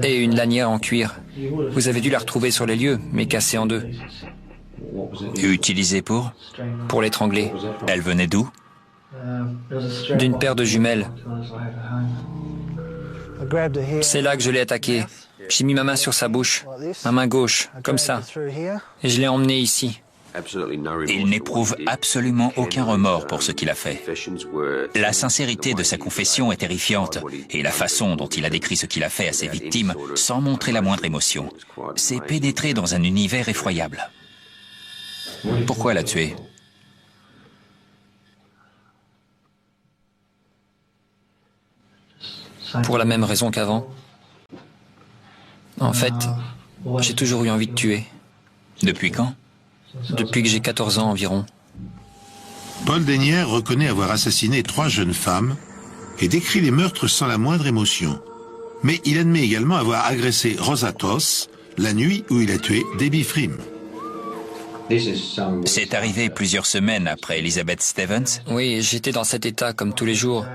Et une lanière en cuir. Vous avez dû la retrouver sur les lieux, mais cassée en 2. Utilisée pour? Pour l'étrangler. Elle venait d'où? D'une paire de jumelles. C'est là que je l'ai attaqué. J'ai mis ma main sur sa bouche, ma main gauche, comme ça. Et je l'ai emmené ici. Il n'éprouve absolument aucun remords pour ce qu'il a fait. La sincérité de sa confession est terrifiante, et la façon dont il a décrit ce qu'il a fait à ses victimes, sans montrer la moindre émotion, c'est pénétrer dans un univers effroyable. Pourquoi l'a tué? Pour la même raison qu'avant. En fait, j'ai toujours eu envie de tuer. Depuis quand? Depuis que j'ai 14 ans environ. Paul Dennière reconnaît avoir assassiné 3 jeunes femmes et décrit les meurtres sans la moindre émotion. Mais il admet également avoir agressé Rosa Toss la nuit où il a tué Debbie Frim. C'est arrivé plusieurs semaines après Elizabeth Stevens. Oui, j'étais dans cet état comme tous les jours.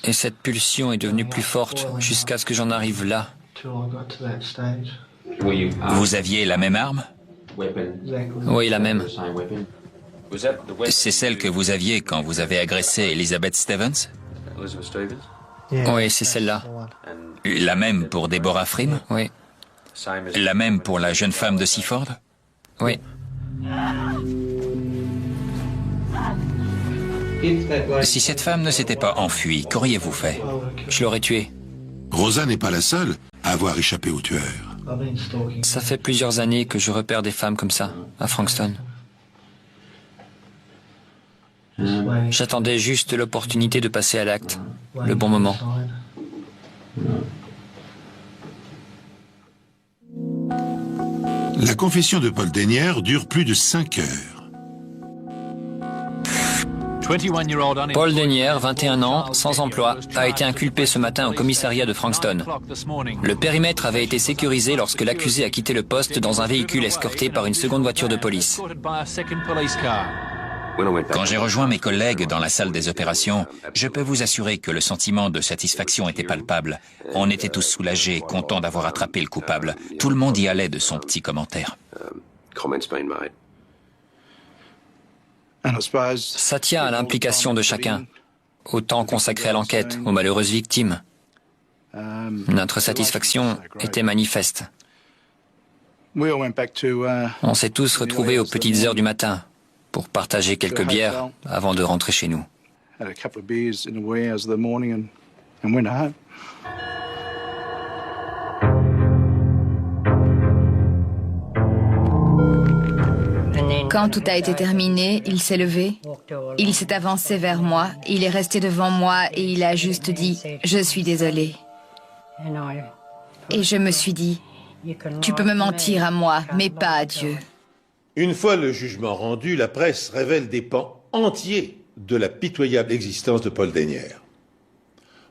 Et cette pulsion est devenue plus forte jusqu'à ce que j'en arrive là. Vous aviez la même arme? Oui, la même. C'est celle que vous aviez quand vous avez agressé Elizabeth Stevens? Oui, c'est celle-là. La même pour Deborah Frim? Oui. La même pour la jeune femme de Seaford? Oui. Si cette femme ne s'était pas enfuie, qu'auriez-vous fait? Je l'aurais tuée. Rosa n'est pas la seule à avoir échappé au tueur. Ça fait plusieurs années que je repère des femmes comme ça, à Frankston. J'attendais juste l'opportunité de passer à l'acte, le bon moment. La confession de Paul Dennière dure plus de 5 heures. Paul Dennière, 21 ans, sans emploi, a été inculpé ce matin au commissariat de Frankston. Le périmètre avait été sécurisé lorsque l'accusé a quitté le poste dans un véhicule escorté par une seconde voiture de police. Quand j'ai rejoint mes collègues dans la salle des opérations, je peux vous assurer que le sentiment de satisfaction était palpable. On était tous soulagés, contents d'avoir attrapé le coupable. Tout le monde y allait de son petit commentaire. Ça tient à l'implication de chacun, au temps consacré à l'enquête, aux malheureuses victimes. Notre satisfaction était manifeste. On s'est tous retrouvés aux petites heures du matin pour partager quelques bières avant de rentrer chez nous. Quand tout a été terminé, il s'est levé, il s'est avancé vers moi, il est resté devant moi et il a juste dit « Je suis désolé ». Et je me suis dit « Tu peux me mentir à moi, mais pas à Dieu ». Une fois le jugement rendu, la presse révèle des pans entiers de la pitoyable existence de Paul Dennière.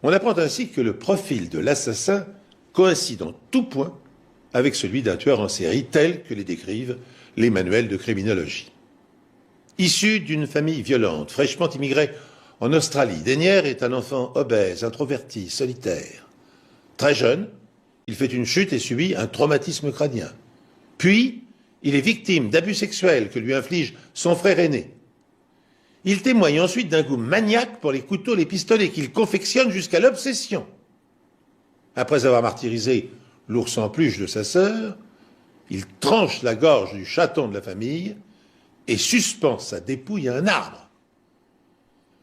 On apprend ainsi que le profil de l'assassin coïncide en tout point avec celui d'un tueur en série tel que les décrivent les manuels de criminologie. Issu d'une famille violente, fraîchement immigrée en Australie, Dennière est un enfant obèse, introverti, solitaire. Très jeune, il fait une chute et subit un traumatisme crânien. Puis, il est victime d'abus sexuels que lui inflige son frère aîné. Il témoigne ensuite d'un goût maniaque pour les couteaux, les pistolets qu'il confectionne jusqu'à l'obsession. Après avoir martyrisé l'ours en peluche de sa sœur, il tranche la gorge du chaton de la famille et suspend sa dépouille à un arbre.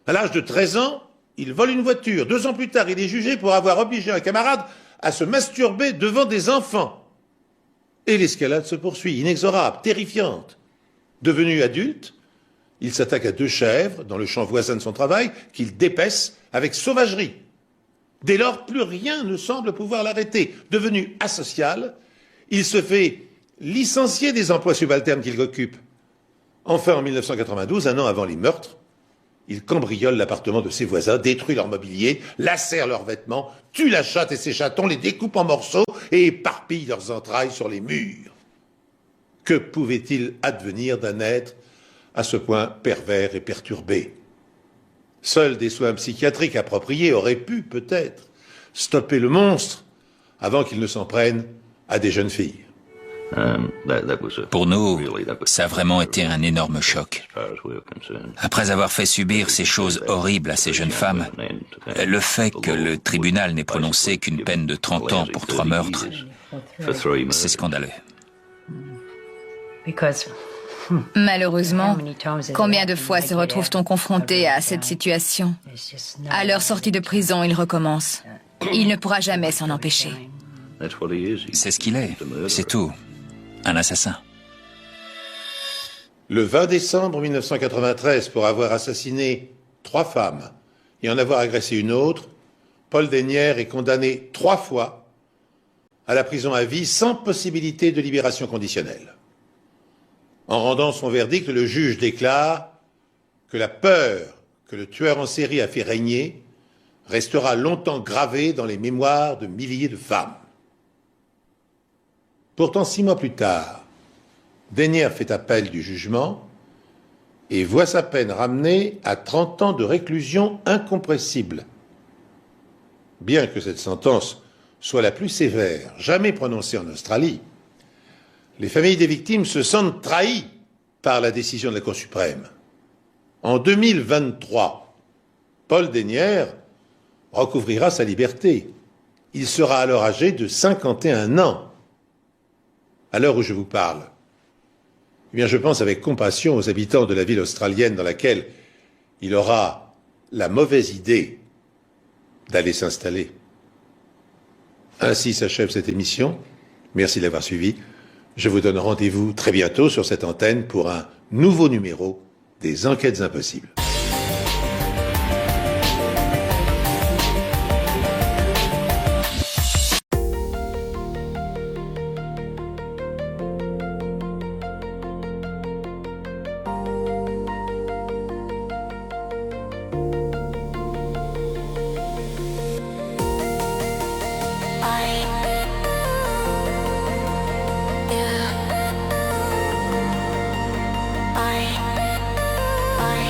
À l'âge de 13 ans, il vole une voiture. 2 ans plus tard, il est jugé pour avoir obligé un camarade à se masturber devant des enfants. Et l'escalade se poursuit, inexorable, terrifiante. Devenu adulte, il s'attaque à 2 chèvres dans le champ voisin de son travail qu'il dépece avec sauvagerie. Dès lors, plus rien ne semble pouvoir l'arrêter. Devenu asocial, il se fait licencié des emplois subalternes qu'il occupe. Enfin, en 1992, un an avant les meurtres, il cambriole l'appartement de ses voisins, détruit leur mobilier, lacère leurs vêtements, tue la chatte et ses chatons, les découpe en morceaux et éparpille leurs entrailles sur les murs. Que pouvait-il advenir d'un être à ce point pervers et perturbé? Seuls des soins psychiatriques appropriés auraient pu, peut-être, stopper le monstre avant qu'il ne s'en prenne à des jeunes filles. Pour nous, ça a vraiment été un énorme choc. Après avoir fait subir ces choses horribles à ces jeunes femmes, le fait que le tribunal n'ait prononcé qu'une peine de 30 ans pour 3 meurtres, c'est scandaleux. Malheureusement, combien de fois se retrouve-t-on confronté à cette situation? À leur sortie de prison, il recommence. Il ne pourra jamais s'en empêcher. C'est ce qu'il est, c'est tout. Un assassin. Le 20 décembre 1993, pour avoir assassiné 3 femmes et en avoir agressé une autre, Paul Dennière est condamné 3 fois à la prison à vie sans possibilité de libération conditionnelle. En rendant son verdict, le juge déclare que la peur que le tueur en série a fait régner restera longtemps gravée dans les mémoires de milliers de femmes. Pourtant, 6 mois plus tard, Dennière fait appel du jugement et voit sa peine ramenée à 30 ans de réclusion incompressible. Bien que cette sentence soit la plus sévère jamais prononcée en Australie, les familles des victimes se sentent trahies par la décision de la Cour suprême. En 2023, Paul Dennière recouvrira sa liberté. Il sera alors âgé de 51 ans. À l'heure où je vous parle, eh bien, je pense avec compassion aux habitants de la ville australienne dans laquelle il aura la mauvaise idée d'aller s'installer. Ainsi s'achève cette émission. Merci de l'avoir suivi. Je vous donne rendez-vous très bientôt sur cette antenne pour un nouveau numéro des Enquêtes Impossibles. I